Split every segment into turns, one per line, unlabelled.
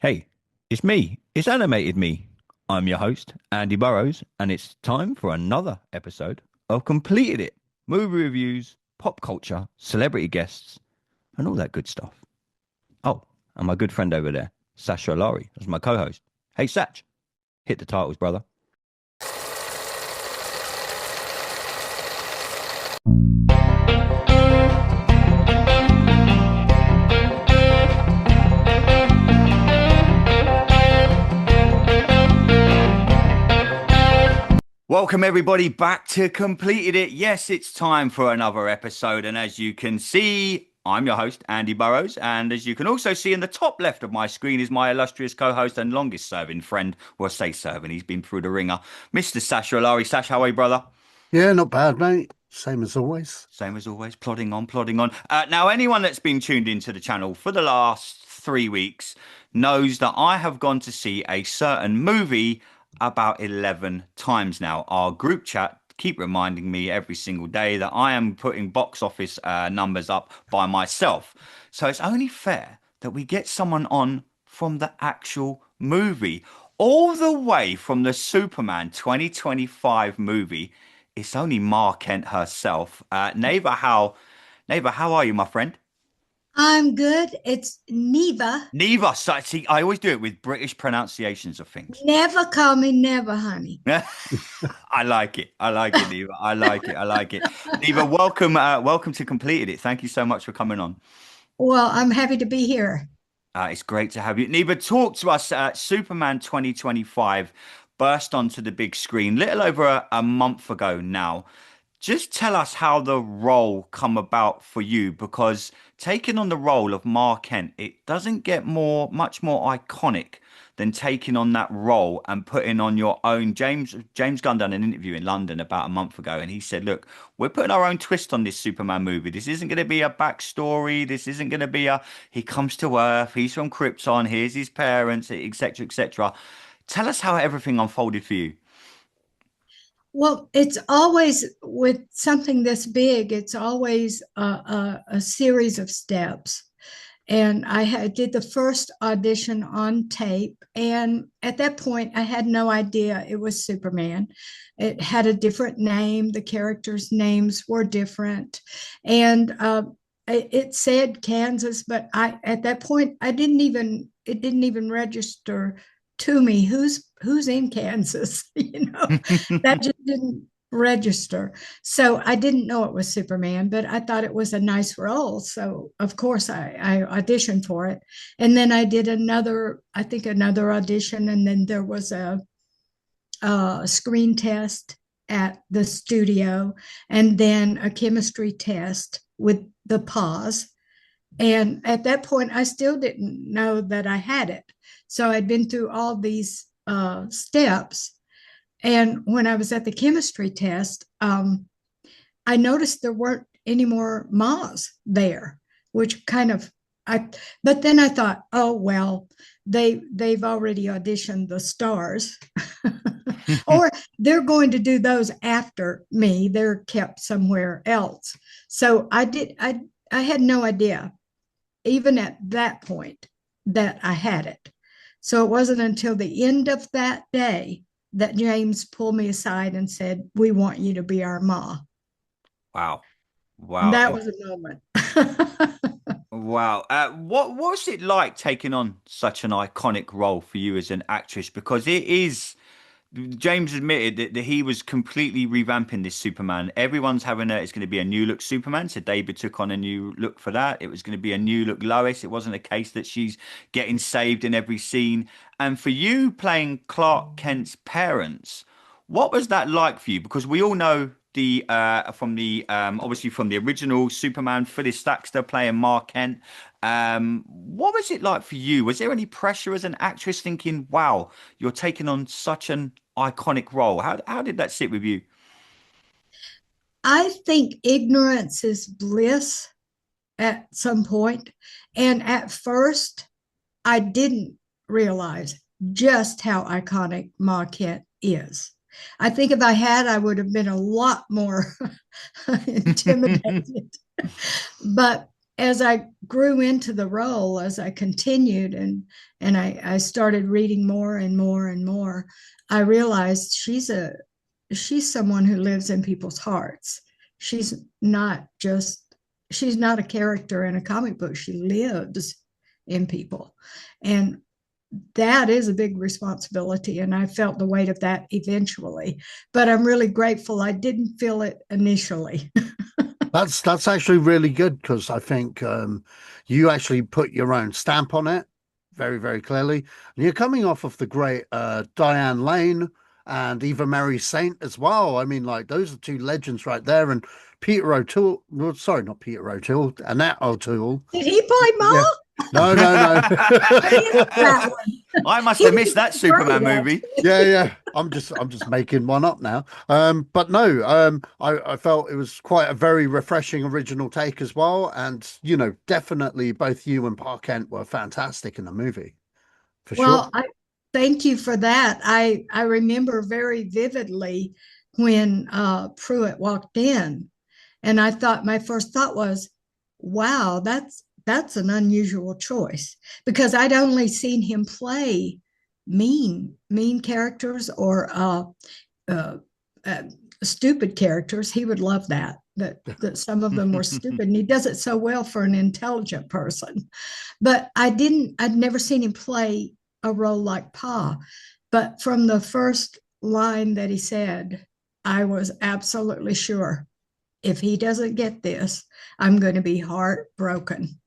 Hey, it's me. It's animated me. I'm your host, Andy Burrows, and it's time for another episode of Completed It. Movie reviews, pop culture, celebrity guests, and all that good stuff. Oh, and my good friend over there, Sacha Lari, that's my co-host. Hey, Sach, hit the titles, brother. Welcome everybody back to Completed It. Yes, it's time for another episode, and as you can see, I'm your host, Andy Burrows, and as you can also see in the top left of my screen is my illustrious co-host and longest serving friend, well, say serving, he's been through the ringer, Mr. Sacha Lari. Sash, how are you, brother?
Yeah, not bad, mate. Same as always.
Same as always, plodding on, plodding on. Now, anyone that's been tuned into the channel for the last 3 weeks knows that I have gone to see a certain movie about 11 times now. Our group chat keep reminding me every single day that I am putting box office numbers up by myself. So it's only fair that we get someone on from the actual movie, all the way from the Superman 2025 movie. It's only Ma Kent herself. Neva Howell. Neva, how are you, my friend?
I'm good. It's Neva.
Neva. So, see, I always do it with British pronunciations of things.
Never call me never, honey.
I like it. I like it, Neva. I like it. I like it. Neva, welcome. Welcome to Completed It. Thank you so much for coming on.
Well, I'm happy to be here.
It's great to have you. Neva, talk to us. Superman 2025 burst onto the big screen little over a month ago now. Just tell us how the role come about for you, because taking on the role of Ma Kent, it doesn't get much more iconic than taking on that role and putting on your own. James Gunn done an interview in London about a month ago, and he said, "Look, we're putting our own twist on this Superman movie. This isn't going to be a backstory. This isn't going to be a he comes to Earth, he's from Krypton, here's his parents, etc., etc." Tell us how everything unfolded for you.
Well, it's always with something this big, it's always a series of steps. And did the first audition on tape. And at that point, I had no idea it was Superman. It had a different name. The characters' names were different. And it said Kansas, but at that point, it didn't even register to me who's in Kansas, that just didn't register. So I didn't know it was Superman, but I thought it was a nice role. So of course I auditioned for it. And then I did another audition, and then there was a screen test at the studio, and then a chemistry test with the pause. And at that point, I still didn't know that I had it. So I'd been through all these steps. And when I was at the chemistry test, I noticed there weren't any more Ma's there, which kind of but then I thought, oh well, they've already auditioned the stars. Or they're going to do those after me. They're kept somewhere else. So I had no idea, even at that point, that I had it. So it wasn't until the end of that day that James pulled me aside and said, "We want you to be our Ma."
Wow.
And
Wow.
that was a moment.
Wow. What was it like taking on such an iconic role for you as an actress? Because it is, James admitted that he was completely revamping this Superman. Everyone's it's going to be a new look Superman. So David took on a new look for that. It was going to be a new look Lois. It wasn't a case that she's getting saved in every scene. And for you playing Clark Kent's parents, what was that like for you? Because we all know the from the obviously from the original Superman, Phyllis Staxter playing Mark Kent. What was it like for you? Was there any pressure as an actress thinking, "Wow, you're taking on such an iconic role"? How did that sit with you?
I think ignorance is bliss at some point. And at first, I didn't realize just how iconic Ma Kent is. I think if I had, I would have been a lot more intimidated. But as I grew into the role, as I continued and I started reading more and more and more, I realized she's someone who lives in people's hearts. She's not just she's not a character in a comic book. She lives in people. And that is a big responsibility. And I felt the weight of that eventually. But I'm really grateful I didn't feel it initially.
That's actually really good because I think you actually put your own stamp on it very, very clearly. And you're coming off of the great Diane Lane and Eva Mary Saint as well. I mean, like those are two legends right there. And Peter O'Toole, well, sorry, not Peter O'Toole, Annette O'Toole.
Did he play Ma?
Yeah. No, no, no.
That one.
I must
He
have missed
was
that Superman
great,
movie.
actually.
Yeah, yeah. I'm just making one up now. But no, I felt it was quite a very refreshing original take as well. And definitely both you and Pa Kent were fantastic in the movie, for sure.
Well, I thank you for that. I remember very vividly when Pruitt walked in, and I thought my first thought was, "Wow, that's an unusual choice," because I'd only seen him play mean characters or uh, uh, stupid characters. He would love that some of them were stupid, and he does it so well for an intelligent person. But I'd never seen him play a role like Pa. But from the first line that he said, I was absolutely sure if he doesn't get this, I'm going to be heartbroken.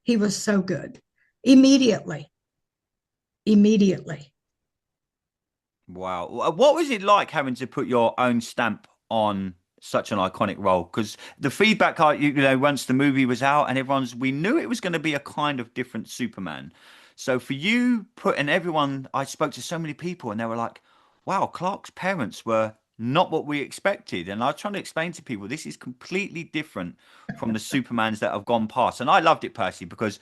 He was so good. Immediately, immediately.
Wow. What was it like having to put your own stamp on such an iconic role? Because the feedback, once the movie was out and we knew it was going to be a kind of different Superman. So for you, I spoke to so many people and they were like, wow, Clark's parents were not what we expected. And I was trying to explain to people, this is completely different from the Supermans that have gone past. And I loved it personally because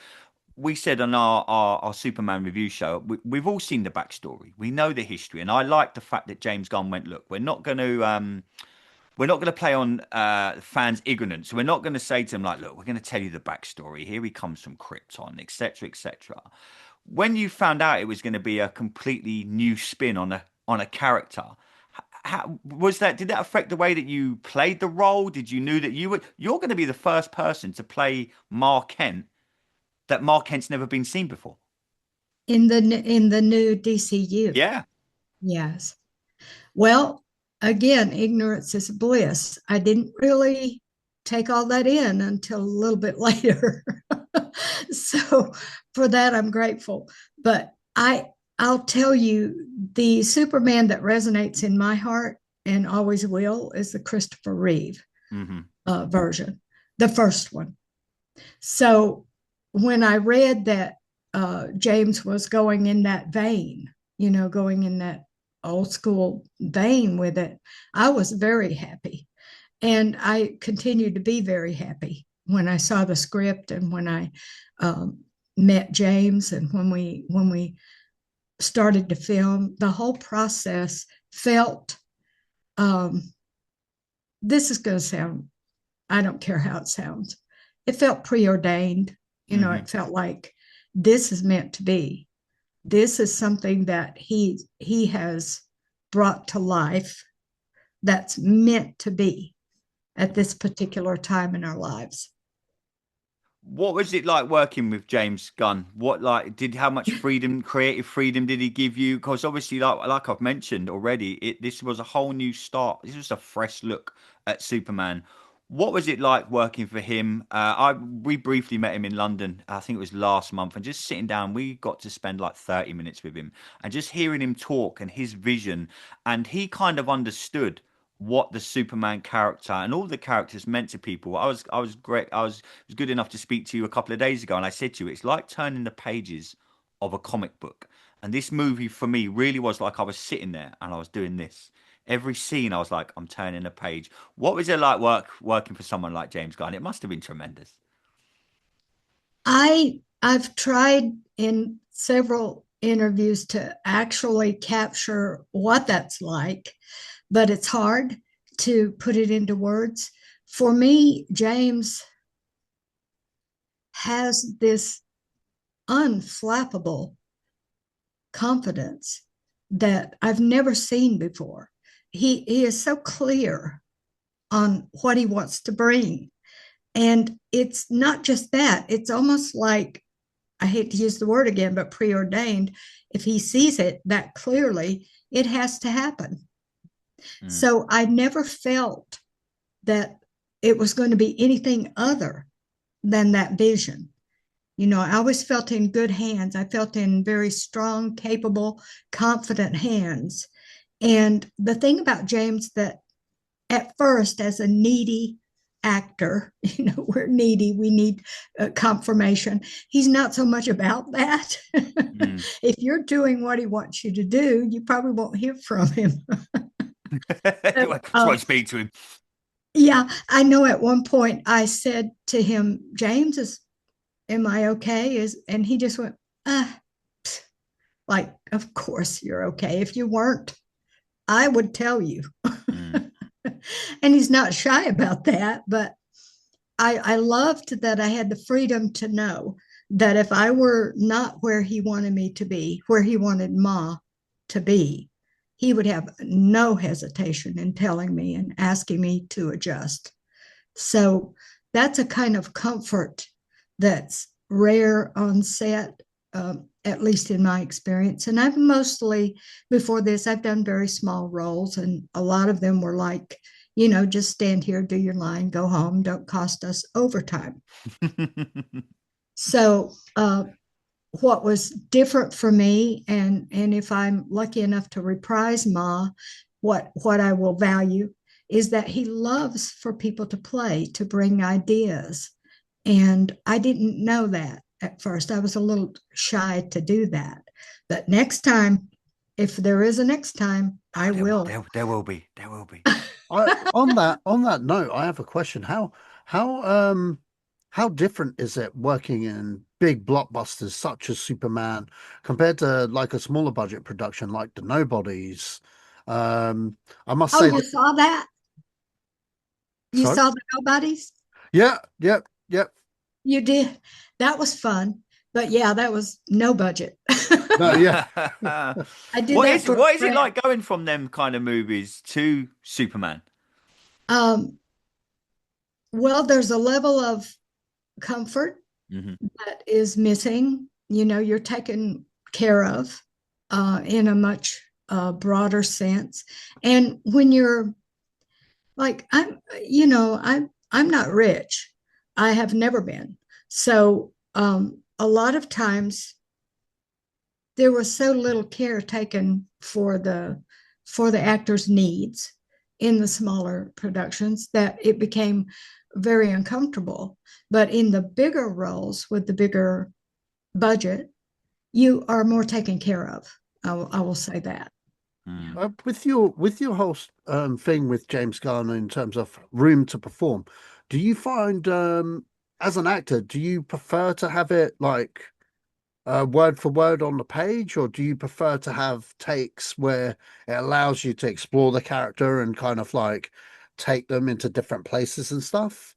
we said on our Superman review show, we've all seen the backstory. We know the history, and I like the fact that James Gunn went, look, we're not going to play on fans' ignorance. We're not going to say to them like, look, we're going to tell you the backstory. Here he comes from Krypton, etc., etc. When you found out it was going to be a completely new spin on a character, how was that? Did that affect the way that you played the role? Did you knew that you're going to be the first person to play Mark Kent that Mark Kent's never been seen before?
In the new DCU.
Yeah.
Yes. Well, again, ignorance is bliss. I didn't really take all that in until a little bit later. So for that, I'm grateful. But I'll tell you, the Superman that resonates in my heart and always will is the Christopher Reeve
Hmm.
version, the first one. So when I read that James was going in that vein, going in that old school vein with it, I was very happy. And I continued to be very happy when I saw the script and when I um, met James and when we started to film. The whole process felt, um, this is going to sound, I don't care how it sounds. It felt preordained.
Hmm.
It felt like this is meant to be. This is something that he has brought to life that's meant to be at this particular time in our lives.
What was it like working with James Gunn? How much freedom, creative freedom did he give you? Because obviously, like I've mentioned already, this was a whole new start. This was a fresh look at Superman. What was it like working for him? We briefly met him in London. I think it was last month, and just sitting down, we got to spend like 30 minutes with him, and just hearing him talk and his vision, and he kind of understood what the Superman character and all the characters meant to people. I was great. I was good enough to speak to you a couple of days ago, and I said to you, it's like turning the pages of a comic book. And this movie for me really was like I was sitting there and I was doing this. Every scene, I was like, I'm turning a page. What was it like working for someone like James Gunn? It must have been tremendous.
I've tried in several interviews to actually capture what that's like, but it's hard to put it into words. For me, James has this unflappable confidence that I've never seen before. He is so clear on what he wants to bring. And it's not just that, it's almost like, I hate to use the word again, but preordained. If he sees it that clearly, it has to happen.
Mm.
So I never felt that it was going to be anything other than that vision. I always felt in good hands. I felt in very strong, capable, confident hands. And the thing about James that at first, as a needy actor, we're needy, we need confirmation. He's not so much about that.
Mm.
If you're doing what he wants you to do, you probably won't hear from him.
I just won't speak to him.
Yeah, I know at one point I said to him, James, am I okay? And he just went, ah, like, of course you're okay. If you weren't, I would tell you.
Mm.
And he's not shy about that, but I loved that I had the freedom to know that if I were not where he wanted me to be, where he wanted Ma to be, he would have no hesitation in telling me and asking me to adjust. So that's a kind of comfort that's rare on set, at least in my experience. And I've mostly, before this, I've done very small roles, and a lot of them were like, just stand here, do your line, go home, don't cost us overtime. So, what was different for me, and if I'm lucky enough to reprise Ma, what I will value is that he loves for people to play, to bring ideas. And I didn't know that at first. I was a little shy to do that. But next time, if there is a next time, I will.
There will be. There will be.
On that note, I have a question. How how different is it working in big blockbusters such as Superman compared to like a smaller budget production like The Nobodies? I must
Oh,
say
you
that,
saw that? You
sorry?
saw the Nobodies?
Yeah, yep, yep.
You did. That was fun. But yeah, that was no budget.
No, yeah.
I did that for a
What is it
friend.
like going from them kind of movies to Superman?
Um, well, there's a level of comfort
Hmm.
that is missing. You're taken care of in a much broader sense. And when you're like, I'm not rich. I have never been. So a lot of times there was so little care taken for the actors' needs in the smaller productions that it became very uncomfortable. But in the bigger roles with the bigger budget, you are more taken care of. I will say that.
Mm.
With your whole thing with James Gunn in terms of room to perform, do you find as an actor, do you prefer to have it like word for word on the page, or do you prefer to have takes where it allows you to explore the character and kind of like take them into different places and stuff?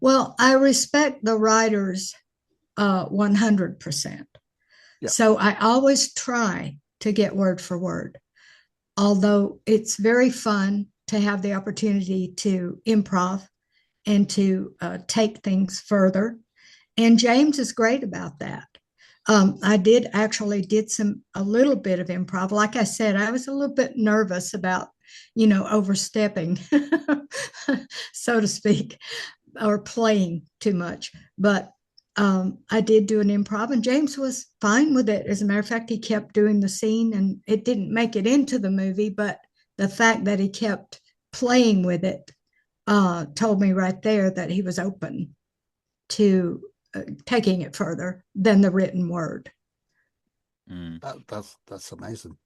Well, I respect the writers 100%.
Yeah.
So I always try to get word for word, although it's very fun to have the opportunity to improv and to take things further. And James is great about that. I did actually did a little bit of improv. Like I said, I was a little bit nervous about, overstepping, so to speak, or playing too much. But I did do an improv, and James was fine with it. As a matter of fact, he kept doing the scene, and it didn't make it into the movie, but the fact that he kept playing with it told me right there that he was open to taking it further than the written word.
Mm.
That's amazing.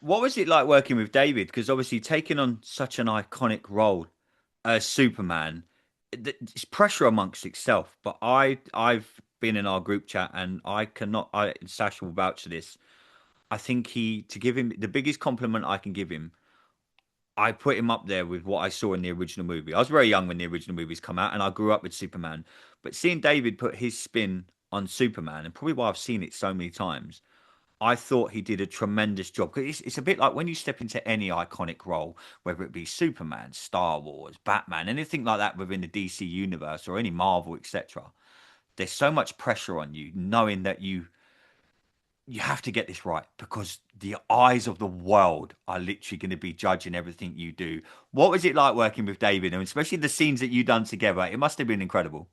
What was it like working with David? Because obviously taking on such an iconic role as Superman, it's pressure amongst itself. But I've been in our group chat and I cannot. Sacha will vouch for this. I think to give him the biggest compliment I can give him. I put him up there with what I saw in the original movie. I was very young when the original movies come out, and I grew up with Superman. But seeing David put his spin on Superman, and probably why I've seen it so many times, I thought he did a tremendous job. Because it's a bit like when you step into any iconic role, whether it be Superman, Star Wars, Batman, anything like that within the DC universe or any Marvel, etc. There's so much pressure on you, knowing that you have to get this right because the eyes of the world are literally going to be judging everything you do. What was it like working with David, and especially the scenes that you done together? It must have been incredible.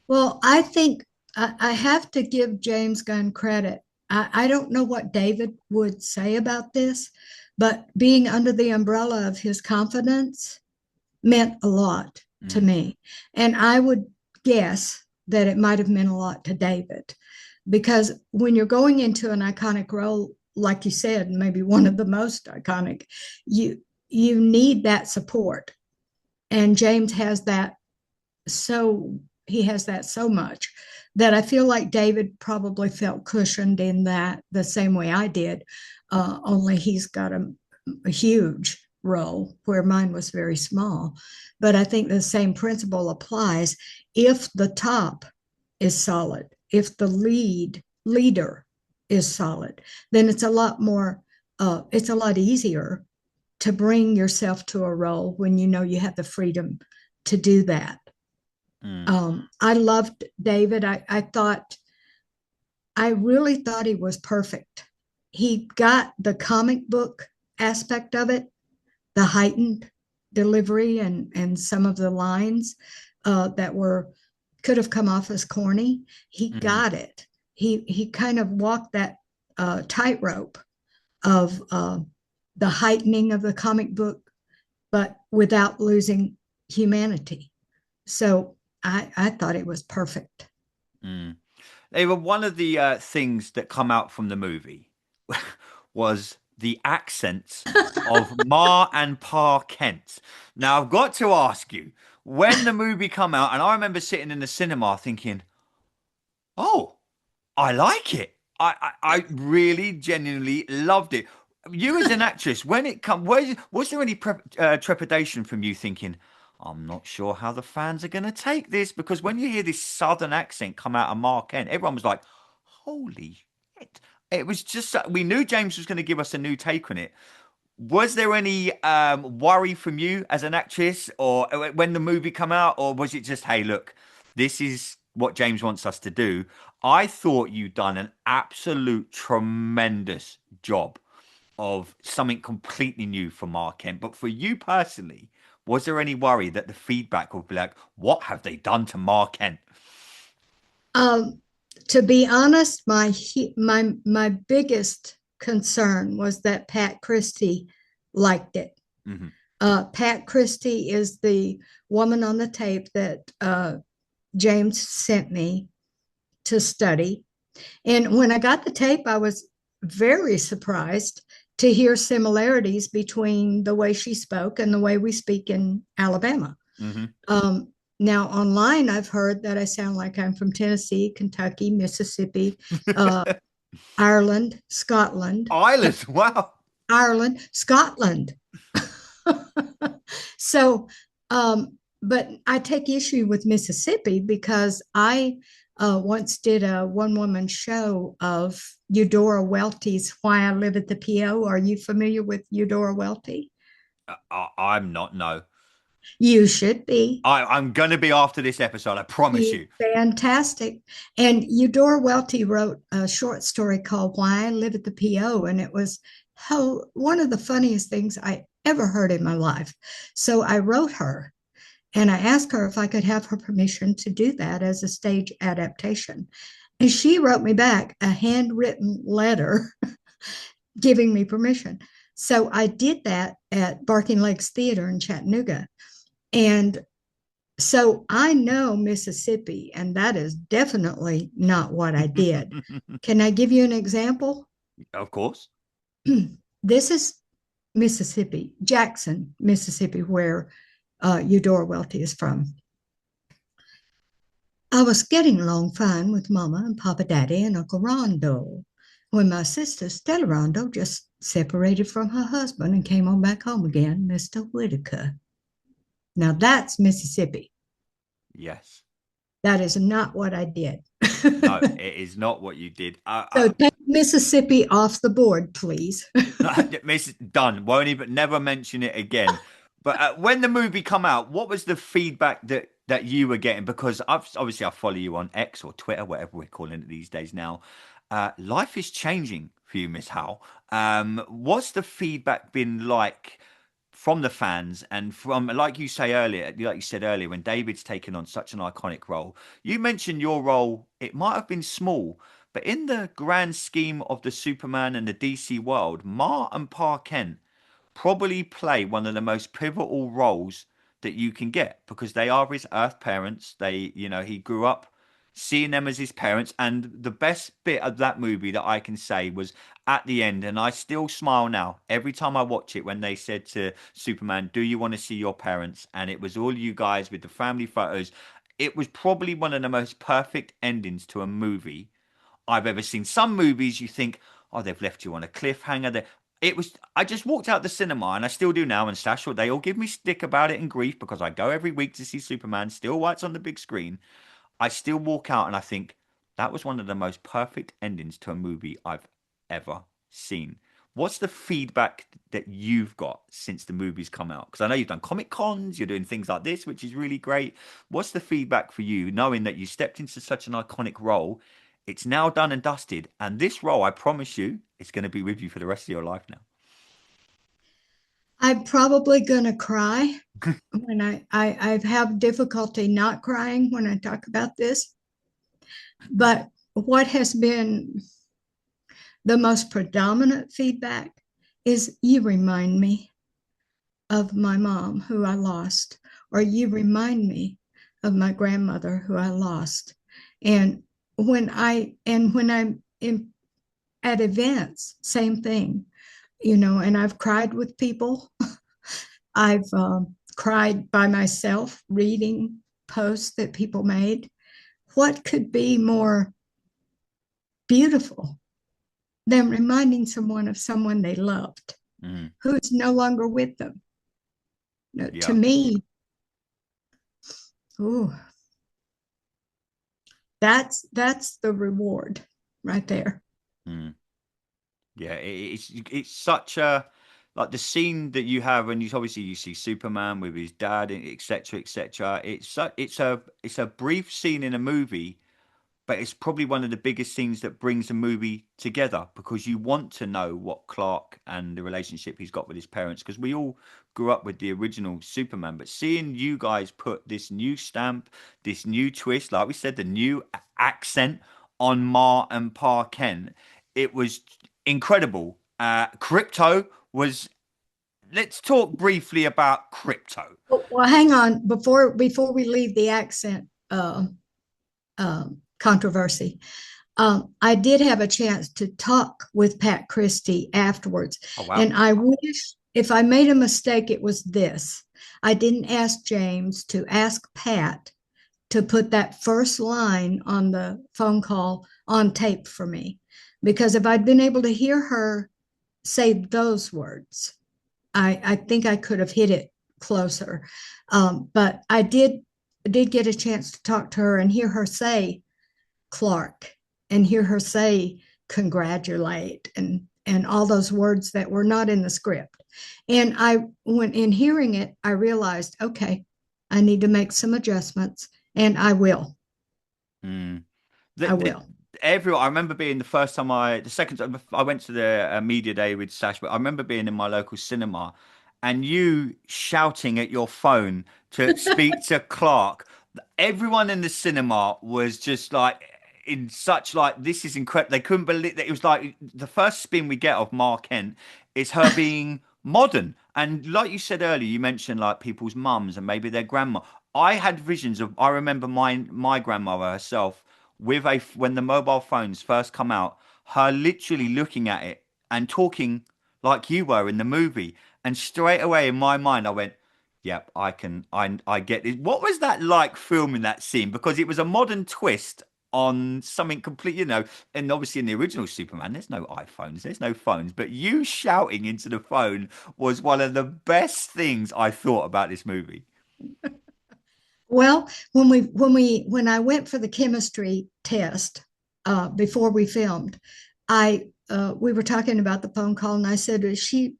Well, I think I have to give James Gunn credit. I don't know what David would say about this, but being under the umbrella of his confidence meant a lot to
Mm,
me. And I would guess that it might have meant a lot to David because when you're going into an iconic role, like you said, maybe one of the most iconic, you need that support. And James has that so he has that so much that I feel like David probably felt cushioned in that the same way I did. Only he's got a huge role where mine was very small. But I think the same principle applies if the top is solid, if the leader is solid, then it's a lot more, it's a lot easier to bring yourself to a role when you know you have the freedom to do that.
mm,
I loved David. I really thought he was perfect. He got the comic book aspect of it, the heightened delivery and some of the lines that were could have come off as corny. He
mm.
got it. He kind of walked that tightrope of the heightening of the comic book, but without losing humanity. So I thought it was perfect.
Mm. They were one of the things that come out from the movie was the accents of Ma and Pa Kent. Now I've got to ask you, when the movie come out, and I remember sitting in the cinema thinking, "Oh, I like it. I really genuinely loved it." You as an actress, when it come, was there any trepidation from you thinking, I'm not sure how the fans are going to take this? Because when you hear this southern accent come out of Mark Kent, everyone was like, holy shit. It was just, we knew James was going to give us a new take on it. Was there any worry from you as an actress or when the movie come out, or was it just, hey, look, this is what James wants us to do? I thought you'd done an absolute tremendous job of something completely new for Mark Kent. But for you personally, was there any worry that the feedback would be like, what have they done to Mark Kent?
Um, to be honest, my biggest concern was that Pat Christie liked it.
Hmm.
Pat Christie is the woman on the tape that James sent me to study. And when I got the tape, I was very surprised to hear similarities between the way she spoke and the way we speak in Alabama.
Hmm.
Um, Now, online, I've heard that I sound like I'm from Tennessee, Kentucky, Mississippi, uh, Ireland, Scotland,
Island, wow.
Ireland, Scotland. So, but I take issue with Mississippi because I once did a one woman show of Eudora Welty's Why I Live at the PO. Are you familiar with Eudora Welty?
I'm not, no.
You should be.
I'm going to be after this episode, I promise
She's
you.
fantastic. And Eudora Welty wrote a short story called Why I Live at the PO. And it was one of the funniest things I ever heard in my life. So I wrote her and I asked her if I could have her permission to do that as a stage adaptation. And she wrote me back a handwritten letter giving me permission. So I did that at Barking Lakes Theater in Chattanooga. And so I know Mississippi, and that is definitely not what I did. Can I give you an example?
Of course.
This is Mississippi, Jackson, Mississippi, where Eudora Welty is from. I was getting along fine with Mama and Papa Daddy and Uncle Rondo when my sister Stella Rondo just separated from her husband and came on back home again, Mr. Whitaker. Now that's Mississippi.
Yes.
That is not what I did.
No, it is not what you did.
So take Mississippi off the board, please.
Miss done. Won't even never mention it again. But when the movie come out, what was the feedback that you were getting? Because obviously I follow you on X or Twitter, whatever we're calling it these days now. Life is changing for you, Miss Howell. What's the feedback been like from the fans and from, like you say earlier, like you said earlier, when David's taken on such an iconic role? You mentioned your role; it might have been small, but in the grand scheme of the Superman and the DC world, Ma and Pa Kent probably play one of the most pivotal roles that you can get because they are his Earth parents. He grew up seeing them as his parents. And the best bit of that movie that I can say was at the end, and I still smile now every time I watch it when they said to Superman, "Do you want to see your parents?" And it was all you guys with the family photos. It was probably one of the most perfect endings to a movie I've ever seen. Some movies you think, oh, they've left you on a cliffhanger. It was. I just walked out the cinema, and I still do now. And Sacha, they all give me stick about it and grief because I go every week to see Superman. Still, while it's on the big screen, I still walk out and I think that was one of the most perfect endings to a movie I've ever seen. What's the feedback that you've got since the movie's come out? Because I know you've done Comic Cons, you're doing things like this, which is really great. What's the feedback for you, knowing that you stepped into such an iconic role? It's now done and dusted, and this role, I promise you, is going to be with you for the rest of your life now.
I'm probably going to cry when I have difficulty not crying when I talk about this. But what has been the most predominant feedback is you remind me of my mom who I lost, or you remind me of my grandmother who I lost. And when I'm at events, same thing, and I've cried with people. I've cried by myself reading posts that people made. What could be more beautiful than reminding someone of someone they loved
Mm,
who's no longer with them? To
yeah.
me, ooh, that's the reward right there.
Mm. Yeah, it's such a like the scene that you have, and you see Superman with his dad, etc., etc. It's a brief scene in a movie, but it's probably one of the biggest scenes that brings a movie together because you want to know what Clark and the relationship he's got with his parents because we all grew up with the original Superman. But seeing you guys put this new stamp, this new twist, like we said, the new accent on Ma and Pa Kent, it was incredible. Crypto was. Let's talk briefly about crypto.
Well, hang on before we leave the accent controversy. I did have a chance to talk with Pat Christie afterwards,
Oh wow.
and I wish if I made a mistake, it was this. I didn't ask James to ask Pat to put that first line on the phone call on tape for me, because if I'd been able to hear her say those words, I think I could have hit it closer. But I did get a chance to talk to her and hear her say Clark and hear her say congratulate and all those words that were not in the script. And I when in hearing it, I realized, okay, I need to make some adjustments, and I will.
Mm.
I
The,
will.
everyone, I remember being the second time I went to the media day with Sash, but I remember being in my local cinema and you shouting at your phone to speak to Clark. Everyone in the cinema was just like in such like this is incredible. They couldn't believe that it was like the first spin we get of Mark Kent is her being modern. And like you said earlier, you mentioned like people's mums and maybe their grandma. I had visions of I remember my grandmother herself with a when the mobile phones first come out, her literally looking at it and talking like you were in the movie. And straight away in my mind, I went, "Yep, I can. I get it." What was that like filming that scene? Because it was a modern twist on something complete, and obviously in the original Superman, there's no iPhones, there's no phones, but you shouting into the phone was one of the best things I thought about this movie.
Well, when I went for the chemistry test before we filmed, I we were talking about the phone call, and I said, "Is she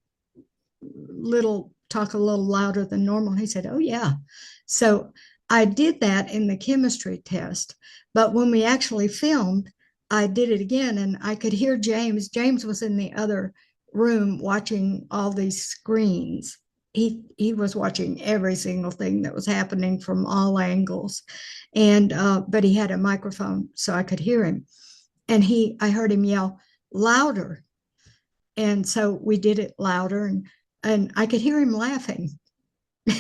talk a little louder than normal?" He said, "Oh yeah." So I did that in the chemistry test, but when we actually filmed, I did it again, and I could hear James. James was in the other room watching all these screens. He was watching every single thing that was happening from all angles, and but he had a microphone so I could hear him, and I heard him yell louder, and so we did it louder, and I could hear him laughing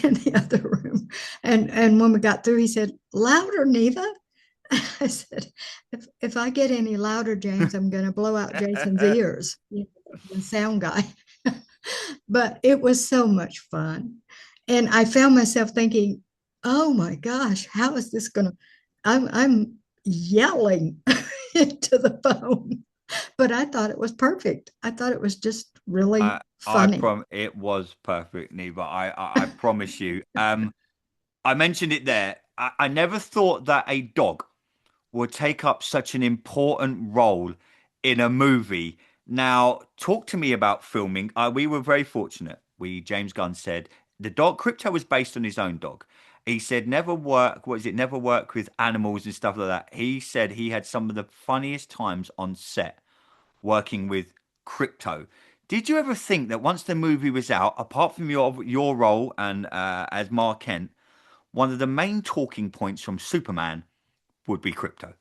in the other room. And when we got through, he said, "Louder, Neva." I said, if I get any louder, James, I'm going to blow out Jason's ears, the sound guy. But it was so much fun. And I found myself thinking, oh my gosh, how is this going to, I'm yelling into the phone. But I thought it was perfect. I thought it was just really funny.
It was perfect, Neva. I promise you. I mentioned it there. I never thought that a dog would take up such an important role in a movie. Now, talk to me about filming. We were very fortunate. James Gunn said the dog Crypto was based on his own dog. He said never work, what is it, never work with animals and stuff like that. He said he had some of the funniest times on set working with Crypto. Did you ever think that once the movie was out, apart from your role and as Mark Kent, one of the main talking points from Superman would be Crypto?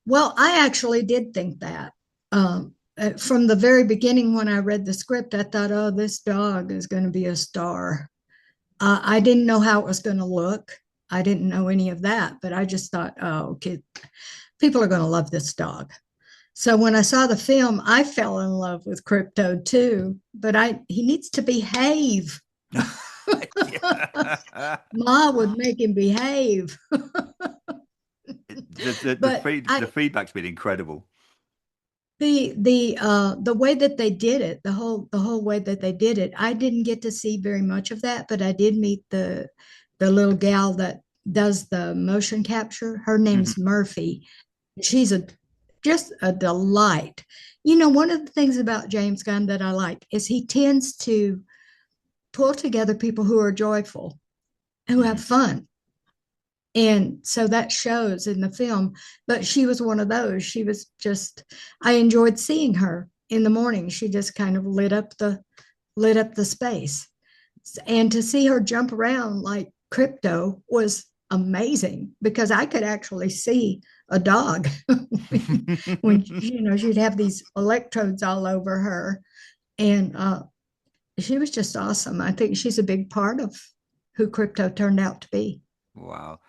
Well, I actually did think that. From the very beginning, when I read the script, I thought, oh, this dog is going to be a star. I didn't know how it was going to look. I didn't know any of that, but I just thought, oh, okay, people are going to love this dog. So when I saw the film, I fell in love with Crypto too, but he needs to behave.
Yeah.
Ma would make him behave. But
The feedback's been incredible.
The way that they did it, the whole way that they did it, I didn't get to see very much of that, but I did meet the little gal that does the motion capture. Her
Mhm.
name's Murphy. She's just a delight. One of the things about James Gunn that I like is he tends to pull together people who are joyful, who have
Mhm.
fun. And so that shows in the film. But she was one of those. She was just, I enjoyed seeing her in the morning. She just kind of lit up the space. And to see her jump around like Crypto was amazing because I could actually see a dog when she'd have these electrodes all over her. And she was just awesome. I think she's a big part of who Crypto turned out to be.
Wow.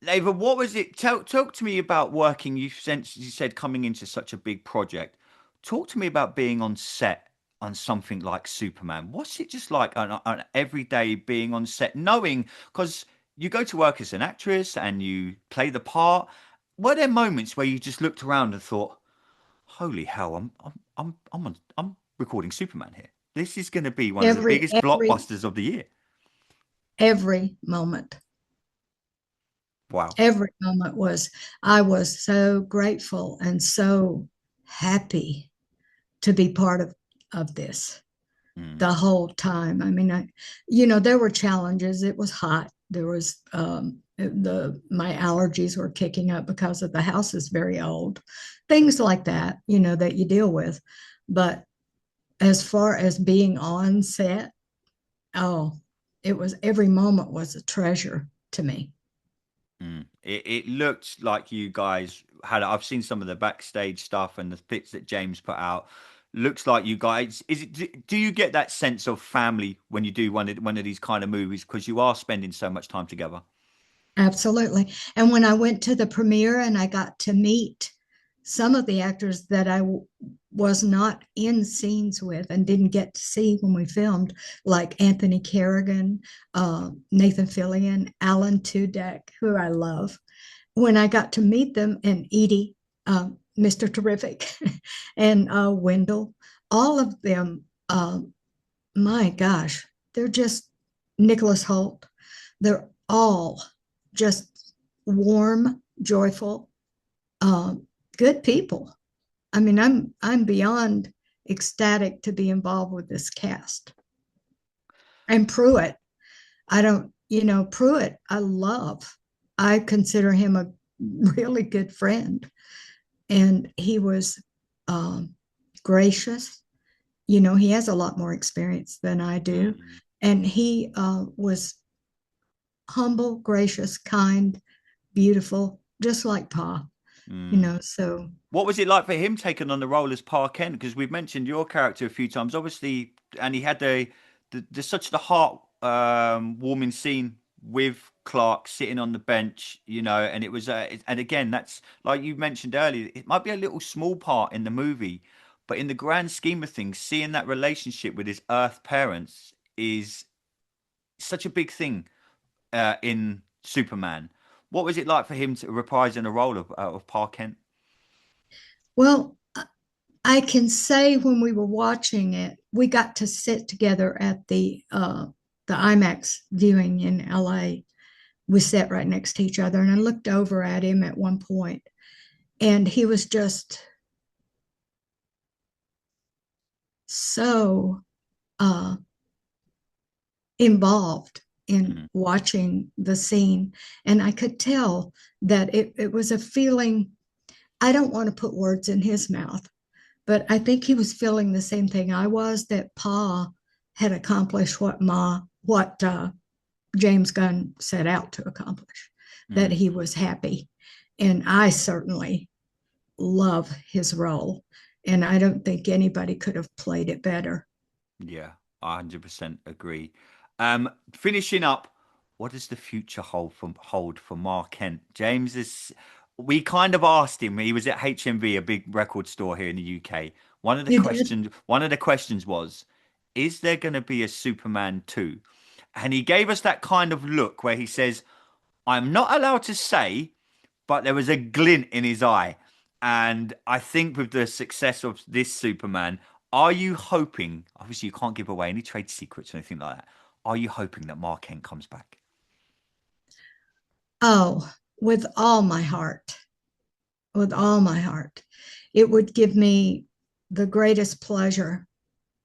Ava, what was it? Talk to me about working. You said coming into such a big project. Talk to me about being on set on something like Superman. What's it just like on every day being on set, knowing because you go to work as an actress and you play the part. Were there moments where you just looked around and thought, "Holy hell, I'm recording Superman here. This is going to be one of the
Every
biggest
every
blockbusters of the year."
every moment,
Wow.
every moment was I was so grateful and so happy to be part of this
Mm.
the whole time. I mean, there were challenges. It was hot. There was my allergies were kicking up because of the house is very old, things like that, that you deal with. But as far as being on set, oh, it was every moment was a treasure to me.
Mm. It looked like you guys had. I've seen some of the backstage stuff and the bits that James put out. Looks like you guys. Is it? Do you get that sense of family when you do one of these kind of movies because you are spending so much time together?
Absolutely. And when I went to the premiere and I got to meet some of the actors that was not in scenes with and didn't get to see when we filmed, like Anthony Kerrigan, Nathan Fillion, Alan Tudyk, who I love. when I got to meet them, and Edie, Mr. Terrific, and Wendell, all of them, my gosh, they're just Nicholas Holt. They're all just warm, joyful, good people. I mean, I'm beyond ecstatic to be involved with this cast. And Pruitt, I don't, Pruitt, I love. I consider him a really good friend, and he was um, gracious. He has a lot more experience than I do,
Mm,
and he was humble, gracious, kind, beautiful, just like Pa.
mm.
So
What was it like for him taking on the role as Pa Kent? Because we've mentioned your character a few times, obviously, and he had the such the heart warming scene with Clark sitting on the bench, and it was and again that's like you mentioned earlier, it might be a little small part in the movie, but in the grand scheme of things, seeing that relationship with his Earth parents is such a big thing in Superman. What was it like for him to reprise in the role of Pa Kent?
well, I can say when we were watching it, we got to sit together at the IMAX viewing in LA. We sat right next to each other, and I looked over at him at one point, and he was just so uh, involved in
Mm,
watching the scene. And I could tell that it was a feeling. I don't want to put words in his mouth, but I think he was feeling the same thing I was, that Pa had accomplished what James Gunn set out to accomplish, that
mm.
he was happy. And I certainly love his role. And I don't think anybody could have played it better.
Yeah, I 100% agree. Finishing up, what does the future hold for Mark Kent? James is. We kind of asked him. He was at HMV, a big record store here in the UK.
You did?
One of the questions was, is there going to be a Superman 2? And he gave us that kind of look where he says, I'm not allowed to say, but there was a glint in his eye. And I think with the success of this Superman, are you hoping, obviously, you can't give away any trade secrets or anything like that. Are you hoping that Mark Kent comes back?
Oh, with all my heart, with all my heart. It would give me the greatest pleasure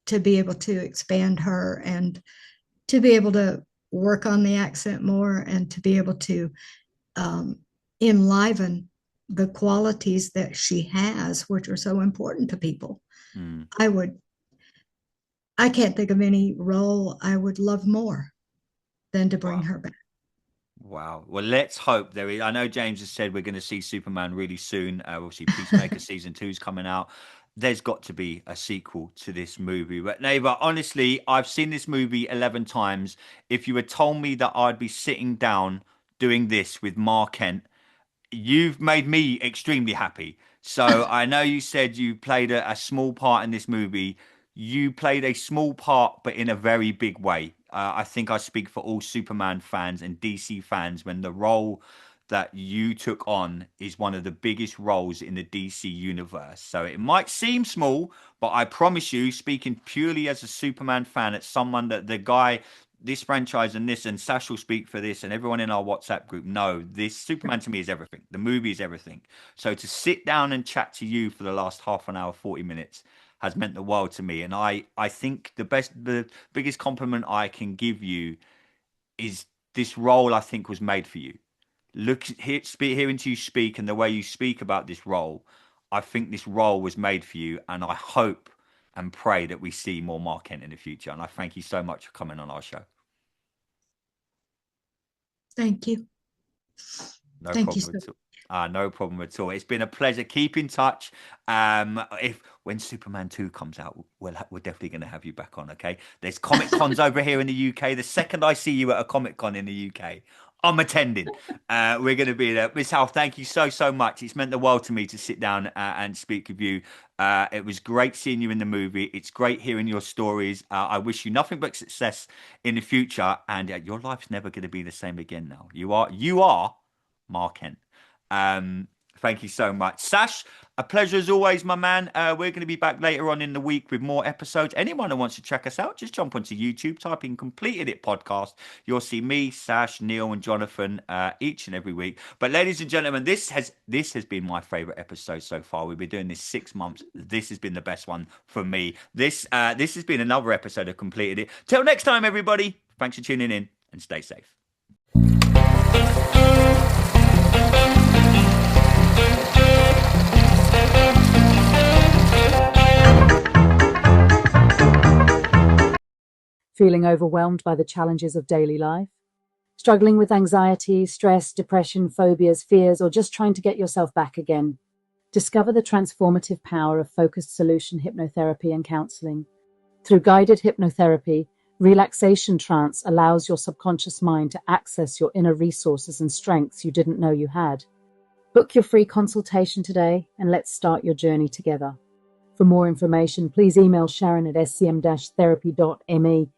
to be able to expand her, and to be able to work on the accent more, and to be able to um, enliven the qualities that she has, which are so important to people.
Mm.
I would, I can't think of any role I would love more than to bring
Wow.
her back.
Wow. Well, let's hope there is. I know James has said we're going to see Superman really soon. Obviously, Peacemaker season 2 is coming out. There's got to be a sequel to this movie. But Neva, honestly, I've seen this movie 11 times. If you had told me that I'd be sitting down doing this with Mark Kent, you've made me extremely happy. So I know you said you played a small part in this movie. You played a small part, but in a very big way. I think I speak for all Superman fans and DC fans when the role that you took on is one of the biggest roles in the DC universe. So it might seem small, but I promise you, speaking purely as a Superman fan, it's someone that the guy, this franchise and this, and Sash will speak for this, and everyone in our WhatsApp group know this Superman to me is everything. The movie is everything. So to sit down and chat to you for the last half an hour, 40 minutes has meant the world to me. And I think the biggest compliment I can give you is this role I think was made for you. Hearing you speak and the way you speak about this role, I think this role was made for you, and I hope and pray that we see more Mark Kent in the future. And I thank you so much for coming on our show.
Thank you.
No
Thank you
problem
so
at all. No problem at all. It's been a pleasure. Keep in touch. If when Superman 2 comes out, we're definitely going to have you back on. Okay. There's Comic Cons over here in the UK. The second I see you at a Comic Con in the UK, I'm attending. We're going to be there. Miss Howell, thank you so much. It's meant the world to me to sit down and speak with you. It was great seeing you in the movie. It's great hearing your stories. I wish you nothing but success in the future, and your life's never going to be the same again. Now you are Mark Kent. Thank you so much. Sash, a pleasure as always, my man. We're going to be back later on in the week with more episodes. Anyone who wants to check us out, just jump onto YouTube, type in Completed It Podcast. You'll see me, Sash, Neil, and Jonathan each and every week. But ladies and gentlemen, this has been my favorite episode so far. We've been doing this 6 months. This has been the best one for me. This has been another episode of Completed It. Till next time, everybody. Thanks for tuning in and stay safe.
Feeling overwhelmed by the challenges of daily life? Struggling with anxiety, stress, depression, phobias, fears, or just trying to get yourself back again? Discover the transformative power of focused solution hypnotherapy and counseling. Through guided hypnotherapy, relaxation trance allows your subconscious mind to access your inner resources and strengths you didn't know you had. Book your free consultation today and let's start your journey together. For more information, please email Sharon at scm-therapy.me